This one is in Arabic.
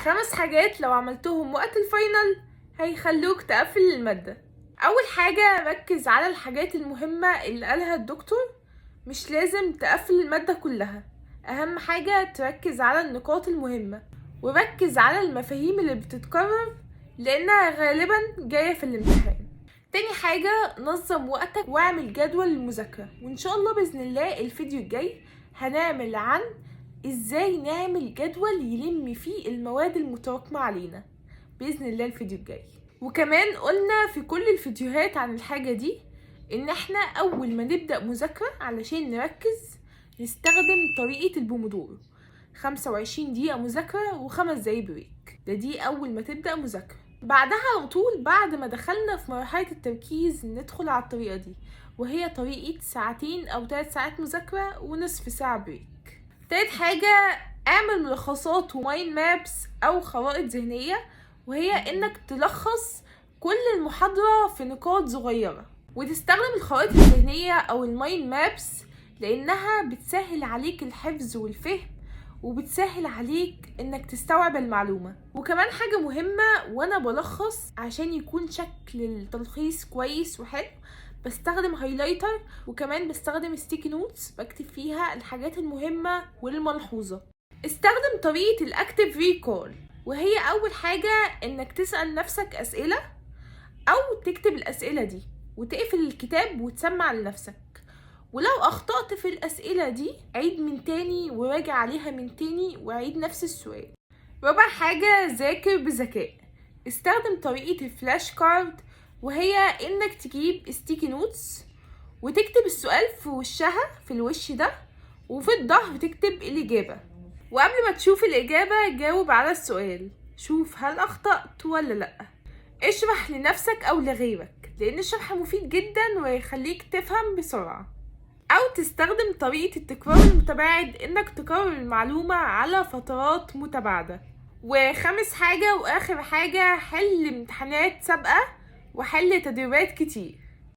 5 حاجات لو عملتهم وقت الفاينل هيخلوك تقفل المادة. أول حاجة، ركز على الحاجات المهمة اللي قالها الدكتور، مش لازم تقفل المادة كلها. أهم حاجة تركز على النقاط المهمة، وركز على المفاهيم اللي بتتكرر لأنها غالبا جاية في الامتحان. تاني حاجة، نظم وقتك واعمل جدول للمذاكرة، وإن شاء الله بإذن الله الفيديو الجاي هنعمل عن إزاي نعمل جدول يلم فيه المواد المتراكمة علينا بإذن الله الفيديو الجاي. وكمان قلنا في كل الفيديوهات عن الحاجة دي إن احنا أول ما نبدأ مذاكرة علشان نركز نستخدم طريقة البومودورو، 25 دقيقة مذاكرة و5 دقايق بريك. دي أول ما تبدأ مذاكرة. بعدها على طول بعد ما دخلنا في مرحلة التركيز ندخل على الطريقة دي، وهي طريقة 2 أو 3 ساعات مذاكرة ونصف ساعة بريك. تالت حاجة، اعمل ملخصات ومايند مابس أو خرائط ذهنية، وهي إنك تلخص كل المحاضرة في نقاط صغيرة. وتستخدم الخرائط الذهنية أو المايند مابس لأنها بتسهل عليك الحفظ والفهم، وبتسهل عليك انك تستوعب المعلومة. وكمان حاجة مهمة، وانا بلخص عشان يكون شكل التلخيص كويس وحلو بستخدم هايلايتر، وكمان بستخدم ستيكي نوتس بكتب فيها الحاجات المهمة والملحوظة. استخدم طريقة الاكتيف ريكول، وهي اول حاجة انك تسأل نفسك اسئلة او تكتب الاسئلة دي وتقفل الكتاب وتسمع لنفسك، ولو أخطأت في الأسئلة دي عيد من تاني وراجع عليها من تاني وعيد نفس السؤال. رابع حاجة، ذاكر بذكاء. استخدم طريقة الفلاش كارد، وهي إنك تجيب ستيكي نوتس وتكتب السؤال في وشها، في الوش ده، وفي الظهر تكتب الإجابة، وقبل ما تشوف الإجابة جاوب على السؤال، شوف هل أخطأت ولا لأ. اشرح لنفسك أو لغيرك لأن الشرح مفيد جدا ويخليك تفهم بسرعة. أو تستخدم طريقة التكرار المتباعد، إنك تكرر المعلومة على فترات متباعدة. وخامس حاجة وآخر حاجة، حل امتحانات سابقة وحل تدريبات كتير.